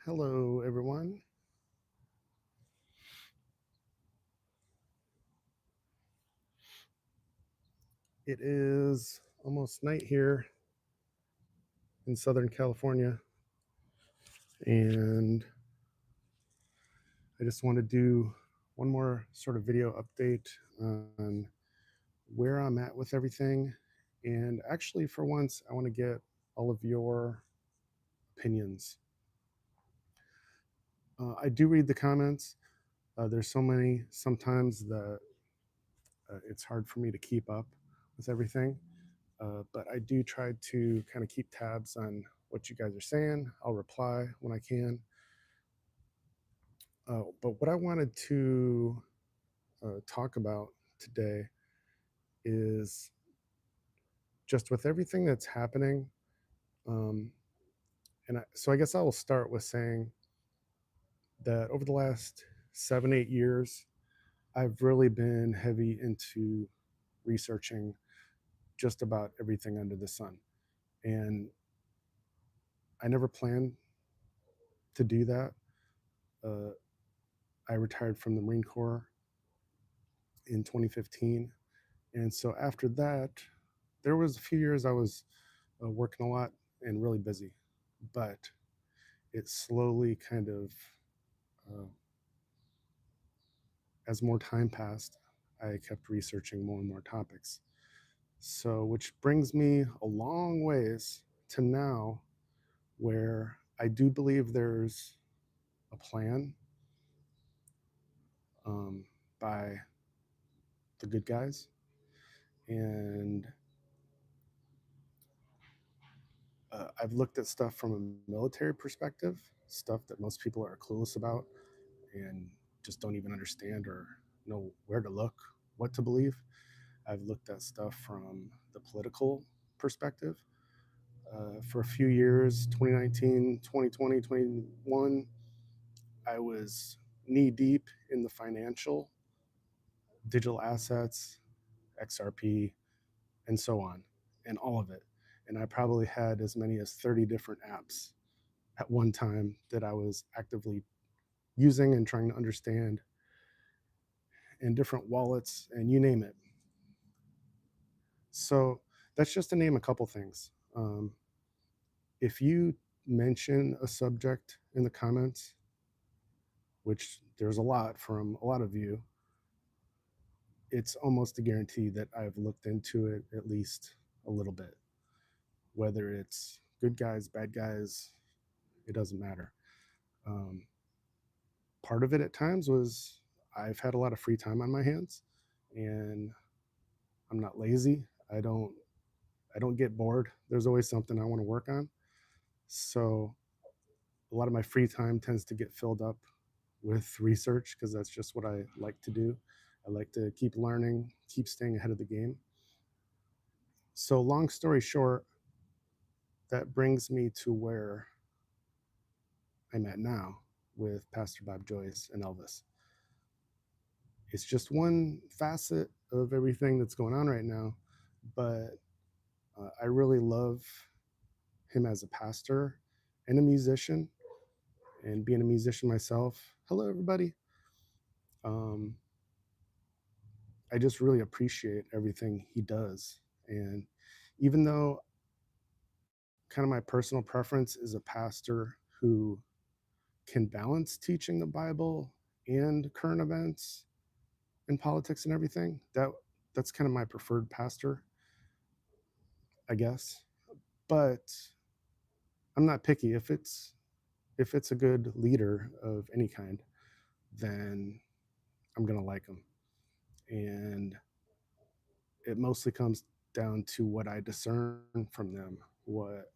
Hello, everyone. It is almost night here in Southern California, and I just want to do one more sort of video update on where I'm at with everything. And actually, for once, I want to get all of your opinions. I do read the comments. There's so many sometimes that it's hard for me to keep up with everything. But I do try to kind of keep tabs on what you guys are saying. I'll reply when I can. But what I wanted to talk about today is just with everything that's happening. Um, so I guess I will start with saying that over the last 7, 8 years, I've really been heavy into researching just about everything under the sun. And I never planned to do that. Uh, I retired from the Marine Corps in 2015. And so after that, there was a few years I was working a lot and really busy, but it slowly kind of, uh, as more time passed, I kept researching more and more topics. So, which brings me a long ways to now, where I do believe there's a plan um, by the good guys. And I've looked at stuff from a military perspective, stuff that most people are clueless about and just don't even understand or know where to look, what to believe. I've looked at stuff from the political perspective. For a few years, 2019, 2020, 21, I was knee deep in the financial, digital assets, XRP, and so on, and all of it. And I probably had as many as 30 different apps at one time that I was actively using and trying to understand, and different wallets, and you name it. So that's just to name a couple things. If you mention a subject in the comments, which there's a lot from a lot of you, it's almost a guarantee that I've looked into it at least a little bit. Whether it's good guys, bad guys, it doesn't matter. Um, Part of it at times was I've had a lot of free time on my hands, and I'm not lazy. I don't I don't get bored. There's always something I want to work on. So a lot of my free time tends to get filled up with research because that's just what I like to do. I like to keep learning, keep staying ahead of the game. So, long story short, that brings me to where I'm at now with Pastor Bob Joyce and Elvis. It's just one facet of everything that's going on right now, but I really love him as a pastor and a musician, and being a musician myself. Hello, everybody. Um, I just really appreciate everything he does. And even though kind of my personal preference is a pastor who can balance teaching the Bible and current events and politics and everything, that's kind of my preferred pastor, I guess. But I'm not picky. If it's a good leader of any kind, then I'm gonna like him. And it mostly comes down to what I discern from them. What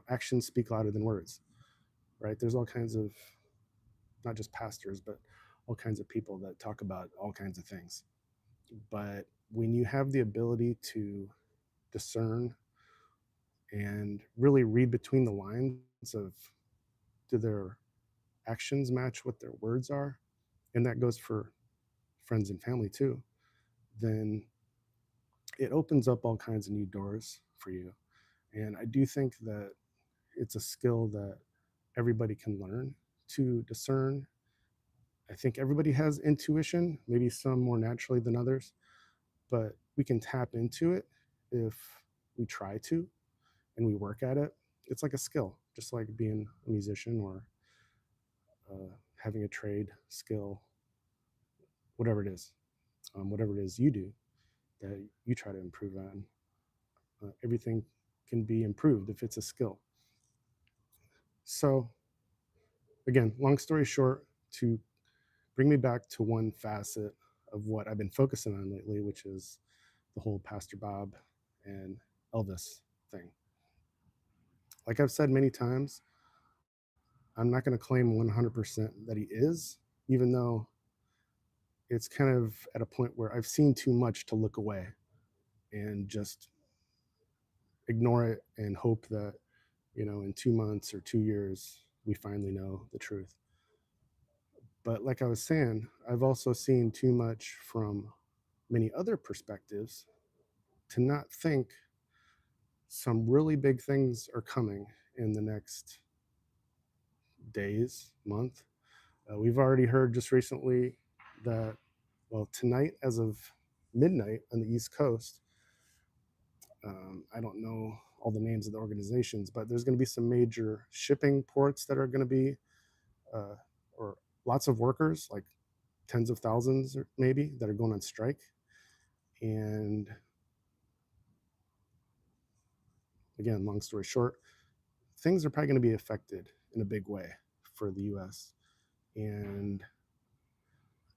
actions speak louder than words, right? There's all kinds of, not just pastors, but all kinds of people that talk about all kinds of things. But when you have the ability to discern and really read between the lines of, do their actions match what their words are, and that goes for friends and family too, then it opens up all kinds of new doors for you. And I do think that it's a skill that everybody can learn to discern. I think everybody has intuition, maybe some more naturally than others, but we can tap into it if we try to and we work at it. It's like a skill, just like being a musician or having a trade skill, whatever it is, whatever it is you do that you try to improve on. Everything can be improved if it's a skill. So, again, long story short, to bring me back to one facet of what I've been focusing on lately, which is the whole Pastor Bob and Elvis thing. Like I've said many times, I'm not going to claim 100% that he is, even though it's kind of at a point where I've seen too much to look away and just ignore it and hope that, in 2 months or 2 years, we finally know the truth. But like I was saying, I've also seen too much from many other perspectives to not think some really big things are coming in the next days, month. We've already heard just recently that, well, tonight, as of midnight on the East Coast, I don't know all the names of the organizations, but there's going to be some major shipping ports that are going to be, uh, or lots of workers, like tens of thousands or maybe, that are going on strike. And again, long story short, things are probably going to be affected in a big way for the US. And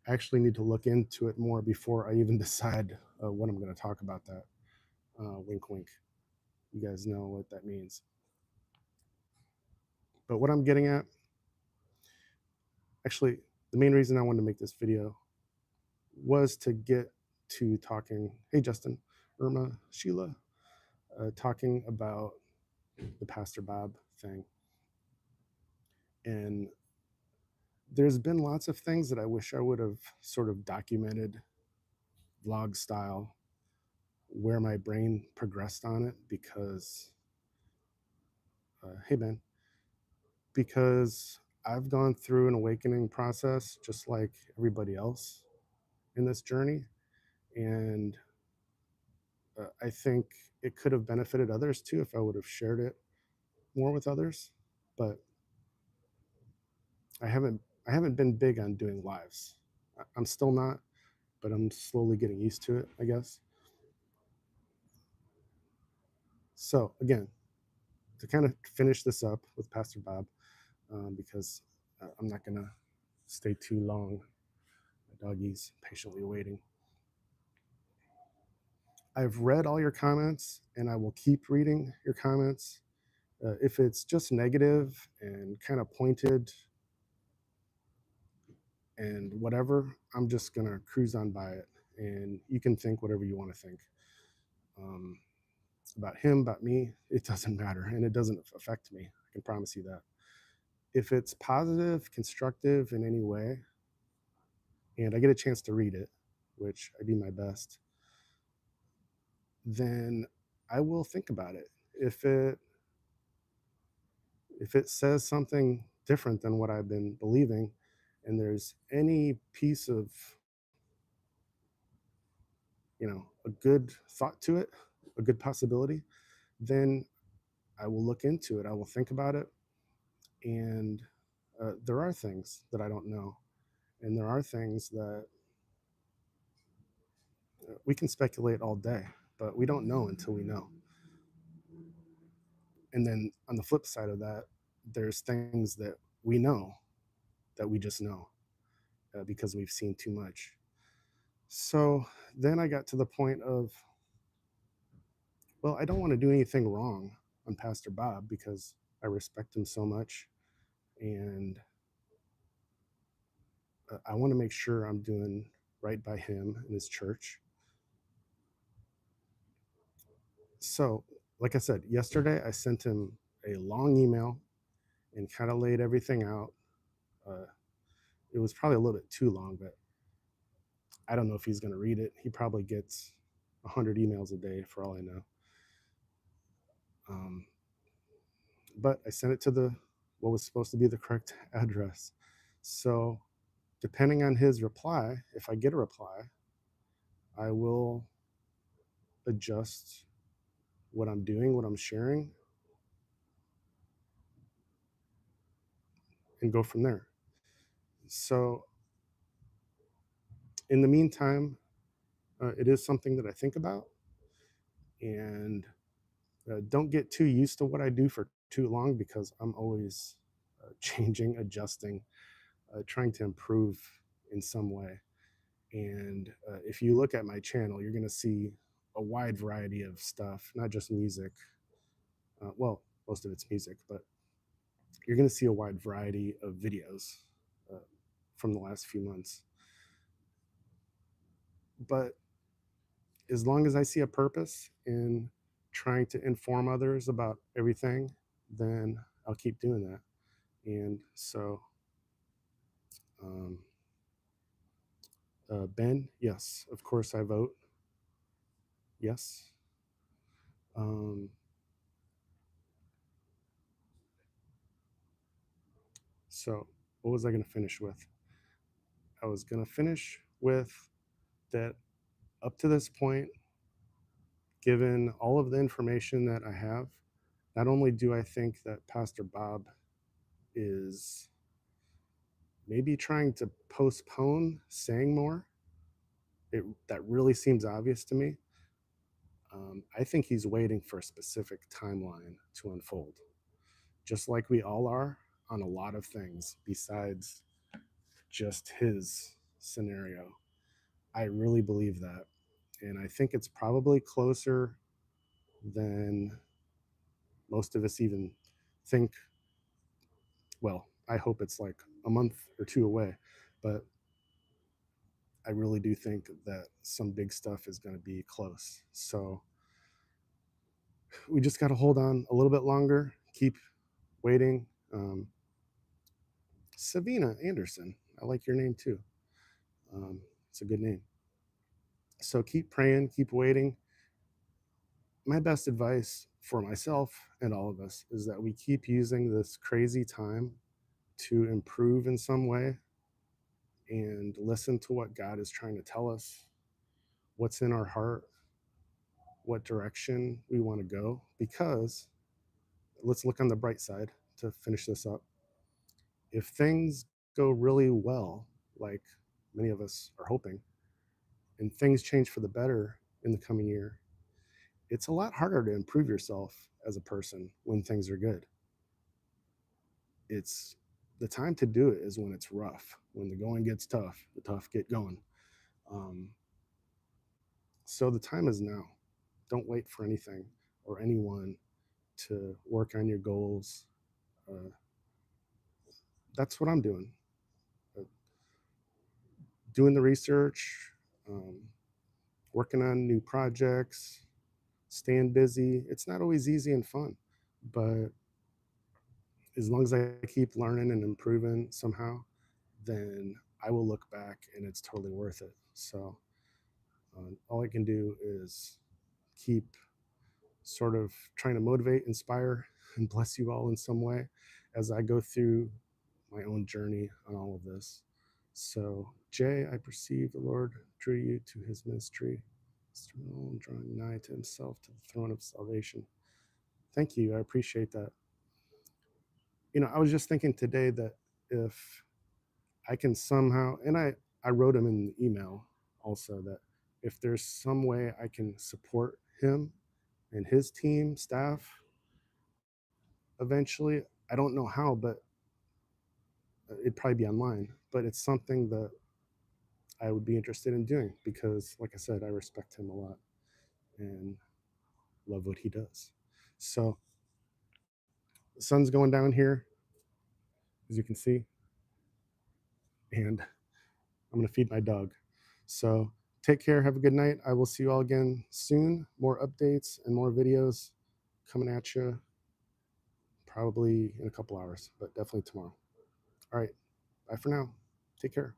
I actually need to look into it more before I even decide what I'm going to talk about that. Wink, wink. You guys know what that means. But what I'm getting at, actually, the main reason I wanted to make this video was to get to talking. Hey, Justin, Irma, Sheila, talking about the Pastor Bob thing. And there's been lots of things that I wish I would have sort of documented vlog style where my brain progressed on it because, hey, Ben, because I've gone through an awakening process just like everybody else in this journey. And I think it could have benefited others too if I would have shared it more with others. But I haven't I haven't been big on doing lives. I'm still not, but I'm slowly getting used to it, I guess. So again, to kind of finish this up with Pastor Bob, because I'm not gonna stay too long. My doggy's patiently waiting. I've read all your comments and I will keep reading your comments. If it's just negative and kind of pointed and whatever, I'm just going to cruise on by it. And you can think whatever you want to think um, about him, about me. It doesn't matter. And it doesn't affect me. I can promise you that. If it's positive, constructive in any way, and I get a chance to read it, which I do my best, then I will think about it. If it says something different than what I've been believing, and there's any piece of, a good thought to it, a good possibility, then I will look into it. I will think about it. And there are things that I don't know. And there are things that we can speculate all day, but we don't know until we know. And then on the flip side of that, there's things that we know that we just know because we've seen too much. So then I got to the point of, well, I don't want to do anything wrong on Pastor Bob because I respect him so much. And I want to make sure I'm doing right by him and his church. So, like I said, yesterday I sent him a long email and kind of laid everything out. Uh, it was probably a little bit too long, but I don't know if he's going to read it. He probably gets 100 emails a day for all I know. Um, but I sent it to the what was supposed to be the correct address. So, depending on his reply, if I get a reply, I will adjust what I'm doing, what I'm sharing, and go from there. So, in the meantime, it is something that I think about, and don't get too used to what I do for too long because I'm always changing, adjusting, trying to improve in some way. And if you look at my channel, you're going to see a wide variety of stuff, not just music. Well, most of it's music, but you're going to see a wide variety of videos uh, from the last few months. But as long as I see a purpose in trying to inform others about everything, then I'll keep doing that. And so, um, Ben, yes, of course I vote. Yes. Um, so, what was I going to finish with? I was going to finish with that up to this point, given all of the information that I have, not only do I think that Pastor Bob is maybe trying to postpone saying more, that really seems obvious to me. I think he's waiting for a specific timeline to unfold, just like we all are on a lot of things besides just his scenario. I really believe that. And I think it's probably closer than most of us even think. Well, I hope it's like a month or two away, but I really do think that some big stuff is going to be close. So we just got to hold on a little bit longer, keep waiting. Savina Anderson, I like your name too. It's a good name. So keep praying, keep waiting. My best advice for myself and all of us is that we keep using this crazy time to improve in some way and listen to what God is trying to tell us, what's in our heart, what direction we want to go. Because let's look on the bright side to finish this up. If things go really well, like many of us are hoping, and things change for the better in the coming year, it's a lot harder to improve yourself as a person when things are good. It's the time to do it is when it's rough, when the going gets tough, the tough get going. Um, so the time is now. Don't wait for anything or anyone to work on your goals. Uh, that's what I'm doing. Uh, doing the research, um, working on new projects, staying busy. It's not always easy and fun, but as long as I keep learning and improving somehow, then I will look back and it's totally worth it. So all I can do is keep sort of trying to motivate, inspire, and bless you all in some way as I go through my own journey on all of this. So, Jay, I perceive the Lord drew you to his ministry, drawing nigh to himself to the throne of salvation. Thank you. I appreciate that. I was just thinking today that if I can somehow, and I wrote him in the email also, that if there's some way I can support him and his team, staff, eventually, I don't know how, but it'd probably be online. But it's something that I would be interested in doing because, like I said, I respect him a lot and love what he does. So the sun's going down here, as you can see, and I'm going to feed my dog. So take care. Have a good night. I will see you all again soon. More updates and more videos coming at you probably in a couple hours, but definitely tomorrow. All right. Bye for now. Take care.